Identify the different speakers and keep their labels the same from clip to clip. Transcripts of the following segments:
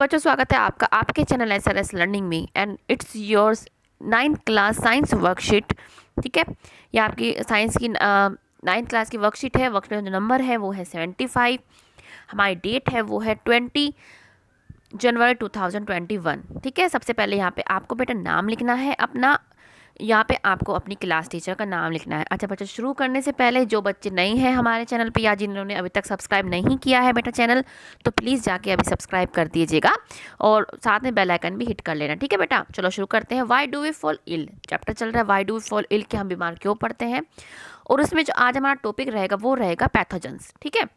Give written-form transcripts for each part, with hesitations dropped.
Speaker 1: बच्चों, स्वागत है आपका आपके चैनल SRS लर्निंग में and it's yours 9th class science worksheet. ठीक है, ये आपकी साइंस की 9th क्लास की वर्कशीट है। वर्कशीट का जो नंबर है वो है 75। हमारी डेट है वो है 20 जनवरी 2021। ठीक है, सबसे पहले यहाँ पे आपको बेटा नाम लिखना है अपना। यहाँ पे आपको अपनी क्लास टीचर का नाम लिखना है। अच्छा बच्चों, शुरू करने से पहले जो बच्चे नए हैं हमारे चैनल पे या जिन्होंने अभी तक सब्सक्राइब नहीं किया है बेटा चैनल, तो प्लीज़ जाके अभी सब्सक्राइब कर दीजिएगा और साथ में बेल आइकन भी हिट कर लेना। ठीक है बेटा, चलो शुरू करते हैं। Why do we fall ill chapter चल रहा है। Why do we fall ill, कि हम बीमार क्यों पड़ते हैं। और उसमें जो आज हमारा टॉपिक रहेगा वो रहेगा पैथोजेंस। ठीक है,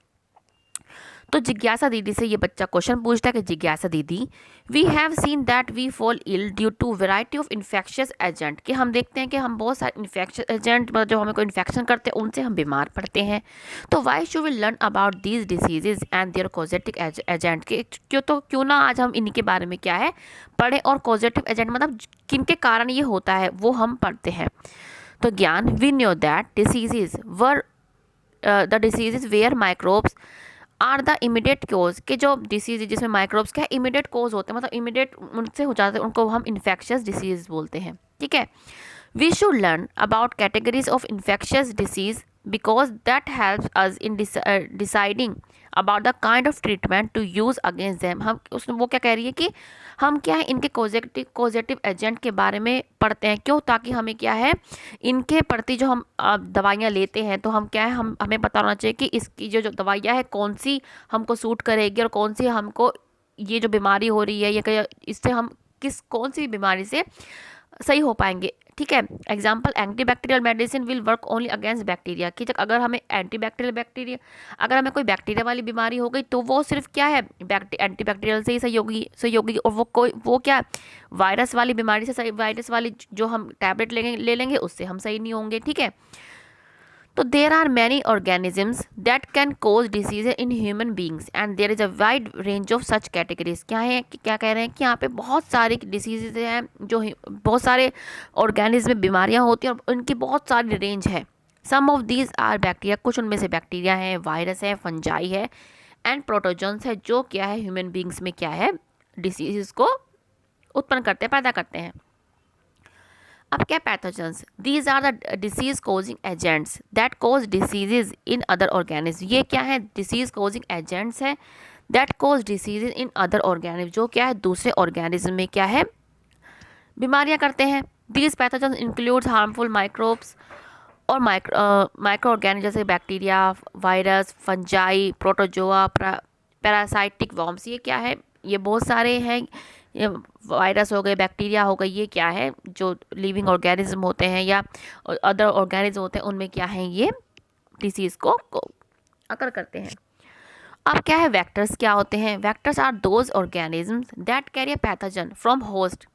Speaker 1: तो जिज्ञासा दीदी से ये बच्चा क्वेश्चन पूछता है कि जिज्ञासा दीदी, we have seen that we fall ill due to variety of infectious agent, कि हम देखते हैं कि हम बहुत सारे इन्फेक्शियस एजेंट मतलब जो हमें कोई इन्फेक्शन करते हैं उनसे हम बीमार पड़ते हैं। तो why should we learn about these diseases and their causative agent, के क्यों ना आज हम इनके बारे में क्या है पढ़ें और कॉजेटिव एजेंट मतलब किन के कारण ये होता है वो हम पढ़ते हैं। तो ज्ञान, we knew that diseases were the diseases where microbes are the immediate cause, के जो डिसीज जिसमें माइक्रोब्स क्या इमीडिएट कोज होते हैं मतलब इमीडिएट उनसे हो जाते हैं, उनको हम इन्फेक्शियस डिसीज बोलते हैं। ठीक है, we should learn about categories of infectious disease because that helps us in deciding about the kind of treatment to use against them. हम उसमें वो क्या कह रही है कि हम क्या है इनके कॉजेटिव एजेंट के बारे में पढ़ते हैं। क्यों? ताकि हमें क्या है इनके प्रति जो हम दवाइयाँ लेते हैं तो हम क्या है हमें पता होना चाहिए कि इसकी जो दवाइयाँ है कौन सी हमको सूट करेगी और कौन सी हमको ये जो बीमारी हो रही है या इससे हम कौन सी बीमारी से सही हो पाएंगे। ठीक है, example, antibacterial medicine will work only against bacteria, कि अगर हमें अगर हमें कोई बैक्टीरिया वाली बीमारी हो गई तो वो सिर्फ क्या है एंटीबैक्टीरियल से ही सही होगी और वो क्या वायरस वाली बीमारी से सही, वायरस वाली जो हम टैबलेट ले लेंगे उससे हम सही नहीं होंगे। ठीक है, तो there are many organisms that can cause disease in human beings and there is a wide range of such categories. क्या है कि क्या कह रहे हैं कि यहाँ पे बहुत सारी डिसीजेज हैं जो बहुत सारे ऑर्गेनिज्म में बीमारियाँ होती हैं और उनकी बहुत सारी रेंज है। सम ऑफ दीज आर बैक्टीरिया, कुछ उनमें से बैक्टीरिया है, वायरस है, फंजाई है एंड प्रोटोजोन्स है, जो क्या है ह्यूमन बींग्स में क्या है डिसीज को उत्पन्न करते हैं, पैदा करते हैं। अब क्या pathogens, these are the disease causing agents that cause diseases in other organism. ये क्या है डिसीज कोजिंग एजेंट्स है that cause diseases in other organism, जो क्या है दूसरे ऑर्गेनिज्म में क्या है बीमारियां करते हैं। These pathogens includes harmful microbes और माइक्रो ऑर्गेनिज्म जैसे bacteria, virus, fungi, protozoa, parasitic worms. ये क्या है ये बहुत सारे हैं, ये वायरस हो गए, बैक्टीरिया हो गई, ये क्या है जो लिविंग ऑर्गेनिज्म होते हैं या अदर ऑर्गेनिज्म होते हैं उनमें क्या है ये डिसीज़ को अकर करते हैं। अब क्या है वेक्टर्स क्या होते हैं। Vectors are those organisms that carry a pathogen from host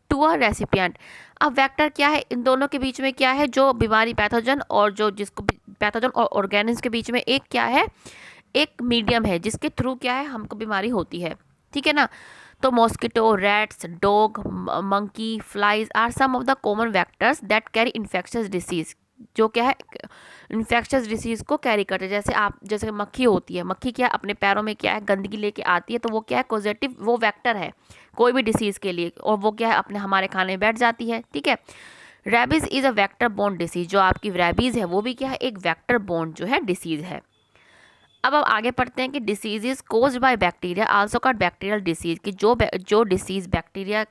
Speaker 1: to a recipient. अब वेक्टर क्या है, इन दोनों के बीच में क्या है जो बीमारी पैथोजन और जो जिसको पैथोजन और ऑर्गेनिज्म के बीच में एक क्या है एक मीडियम है जिसके थ्रू क्या है हमको बीमारी होती है। ठीक है ना, तो mosquito, rats, dog, monkey, flies are some of the common vectors that carry infectious disease, जो क्या है इन्फेक्शियस डिसीज़ को कैरी करते हैं। जैसे मक्खी होती है, मक्खी क्या अपने पैरों में क्या है गंदगी लेके आती है, तो वो क्या है पॉजिटिव वो वेक्टर है कोई भी डिसीज़ के लिए और वो क्या है अपने हमारे खाने में बैठ जाती है। ठीक है, rabies is a vector borne disease, जो आपकी रेबीज़ है वो भी क्या है एक वेक्टर बोर्न जो है डिसीज़ है। अब आगे पढ़ते हैं कि diseases caused by bacteria also called bacterial disease, कि जो डिसीज बैक्टीरिया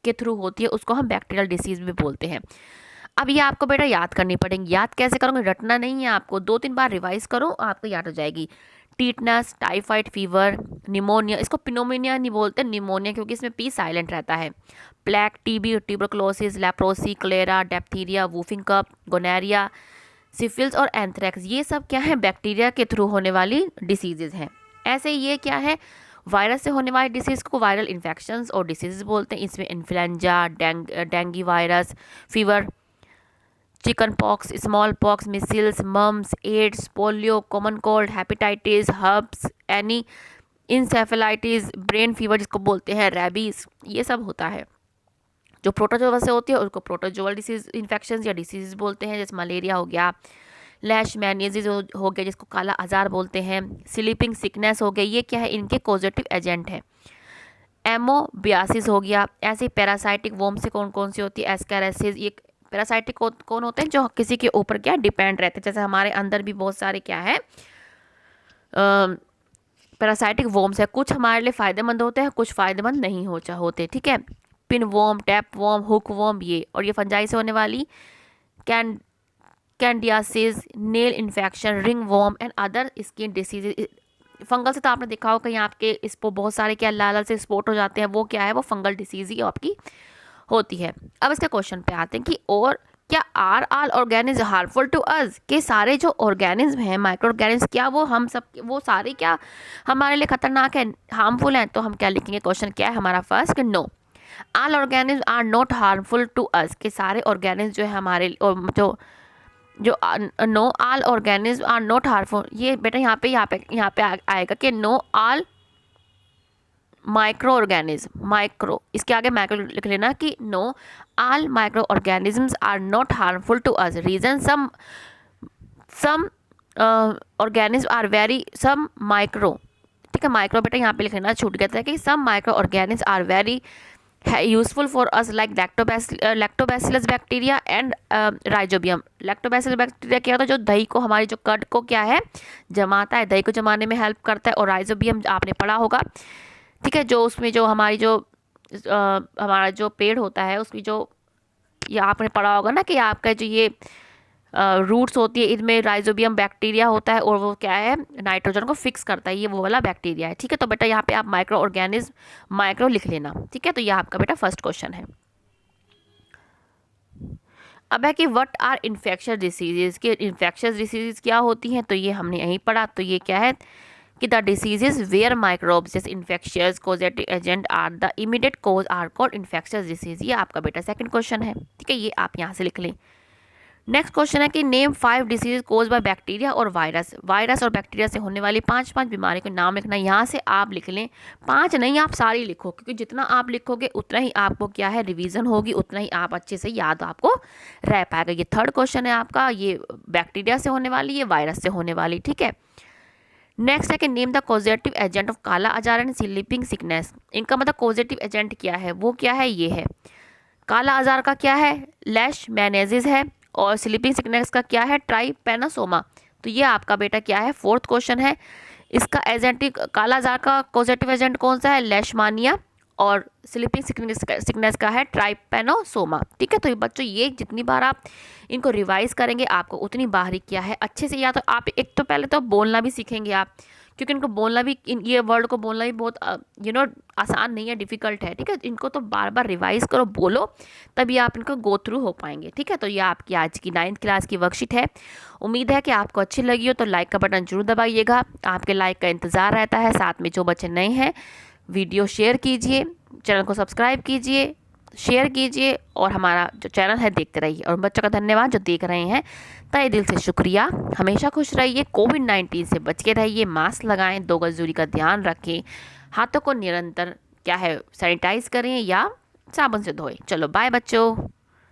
Speaker 1: के थ्रू होती है उसको हम बैक्टीरियल डिसीज भी बोलते हैं। अब ये आपको बेटा याद करनी पड़ेगी। याद कैसे करोगे, रटना नहीं है आपको, 2-3 बार रिवाइज करो आपको याद हो जाएगी। टीटनस, टाइफाइड फीवर, निमोनिया, इसको पिनोमिनिया नहीं बोलते निमोनिया क्योंकि इसमें पी साइलेंट रहता है। Plague, TB, tuberculosis, leprosy, cholera, diphtheria, whooping cough, gonorrhoea, syphilis और एंथ्रेक्स, ये सब क्या है बैक्टीरिया के थ्रू होने वाली डिसीजेज हैं। ऐसे ये क्या है वायरस से होने वाली डिसीज़ को वायरल इन्फेक्शंस और डिसीजेज बोलते हैं। इसमें influenza, dengue virus, fever, chicken pox, small pox, measles, mumps, AIDS, polio, common cold, hepatitis, herpes, any encephalitis, brain fever जिसको बोलते हैं रैबीज, ये सब होता है। जो प्रोटोजोआ से होती है उसको प्रोटोजोअल डिसीज इन्फेक्शन या डिसीज बोलते हैं, जैसे मलेरिया हो गया, लेशमैनियासिस हो गया जिसको काला आजार बोलते हैं, स्लीपिंग सिकनेस हो गया, ये क्या है इनके कॉजेटिव एजेंट है। एमोबियासिस हो गया। ऐसे ही पैरासाइटिक वोम से कौन कौन सी होती है, एस्केरेसिस। ये पैरासाइटिक कौन होते हैं, जो किसी के ऊपर क्या डिपेंड रहते हैं, जैसे हमारे अंदर भी बहुत सारे क्या है पैरासाइटिक वोम्स है। कुछ हमारे लिए फ़ायदेमंद होते हैं, कुछ फ़ायदेमंद नहीं होते, ठीक है। Pinworm, tapeworm, hookworm, ये और ये फंजाई से होने वाली candidiasis, nail infection, ringworm and other skin disease. Fungal से तो आपने देखा होगा कहीं आपके इस पर बहुत सारे क्या लाल लाल से स्पॉट हो जाते हैं, वो क्या है, वो फंगल डिसीज ही आपकी होती है। अब इसके क्वेश्चन पे आते हैं कि और क्या are all organism harmful to us, के सारे जो ऑर्गेनिज्म हैं, माइक्रो ऑर्गेनिज्म, क्या वो हम सब वो सारे क्या हमारे लिए खतरनाक है, हार्मफुल हैं? तो हम क्या लिखेंगे, क्वेश्चन क्या है हमारा फर्स्ट कि no, all organism are not harmful to us, के सारे ऑर्गेनिज्म जो है हमारे जो no all organism are not harmful. ये बेटा यहाँ पे आएगा कि no all micro organism, micro इसके आगे माइक्रो लिख लेना कि no all micro organisms are not harmful to us. Reason some organism are very some micro, ठीक है, माइक्रो बेटा यहाँ पे लिख लेना, छूट गया था कि some micro organism are very useful for us like lactobacillus bacteria and rhizobium. Lactobacillus bacteria क्या होता है, जो दही को, हमारी जो कर्ड को क्या है जमाता है, दही को जमाने में हेल्प करता है। और राइजोबियम आपने पढ़ा होगा, ठीक है, जो उसमें जो हमारी जो हमारा जो पेड़ होता है उसकी जो, ये आपने पढ़ा होगा ना कि आपका जो ये रूट्स होती है, इनमें राइजोबियम बैक्टीरिया होता है और वो क्या है नाइट्रोजन को फिक्स करता है, ये वो वाला बैक्टीरिया है, ठीक है। तो बेटा यहाँ पे आप माइक्रो ऑर्गेनिज्म माइक्रो लिख लेना, ठीक है। तो ये आपका बेटा फर्स्ट क्वेश्चन है। अब है कि व्हाट आर इन्फेक्शियस डिसीजेज, के इन्फेक्शियस डिसीजेज क्या होती हैं, तो ये हमने यहीं पढ़ा। तो ये क्या है कि द डिसीजेज वेयर माइक्रोब्स जैसे infectious causative agent are the immediate cause are called infectious disease. ये आपका बेटा सेकंड क्वेश्चन है, ठीक है, ये आप यहाँ से लिख लें। नेक्स्ट क्वेश्चन है कि name 5 disease cause by bacteria और वायरस। वायरस और बैक्टीरिया से होने वाली 5 बीमारी के नाम लिखना। यहाँ से आप लिख लें, 5 नहीं आप सारी लिखो, क्योंकि जितना आप लिखोगे उतना ही आपको क्या है रिवीजन होगी, उतना ही आप अच्छे से याद आपको रह पाएगा। ये थर्ड क्वेश्चन है आपका, ये बैक्टीरिया से होने वाली, ये वायरस से होने वाली, ठीक है। नेक्स्ट है कि name the causative agent of काला अजार एंड स्लीपिंग सिकनेस। इनका मतलब कॉजेटिव एजेंट क्या है, वो क्या है, ये है काला अजार का क्या है लेशमैनियासिस है, और स्लीपिंग सिकनेस का क्या है ट्राइपैनोसोमा। तो ये आपका बेटा क्या है फोर्थ क्वेश्चन है। इसका एजेंट काला अजार का पॉजिटिव एजेंट कौन सा है लेशमानिया, और स्लीपिंग सिकनेस का है ट्राइपैनोसोमा, ठीक है। तो बच्चों ये जितनी बार आप इनको रिवाइज करेंगे आपको उतनी बार ही क्या है अच्छे से, या तो आप एक तो पहले तो बोलना भी सीखेंगे आप, क्योंकि इनको बोलना भी ये वर्ड को बोलना भी बहुत आसान नहीं है, डिफ़िकल्ट है, ठीक है। इनको तो बार बार रिवाइज करो, बोलो, तभी आप इनको गो थ्रू हो पाएंगे, ठीक है। तो ये आपकी आज की 9th क्लास की वर्कशीट है। उम्मीद है कि आपको अच्छी लगी हो, तो लाइक का बटन जरूर दबाइएगा, आपके लाइक का इंतज़ार रहता है। साथ में जो बच्चे नए हैं वीडियो शेयर कीजिए, चैनल को सब्सक्राइब कीजिए, शेयर कीजिए, और हमारा जो चैनल है देखते रहिए। और बच्चों का धन्यवाद जो देख रहे हैं, तहे दिल से शुक्रिया। हमेशा खुश रहिए, कोविड-19 से बच के रहिए, मास्क लगाएं, 2 गज दूरी का ध्यान रखें, हाथों को निरंतर क्या है सैनिटाइज करें या साबुन से धोएं। चलो बाय बच्चों।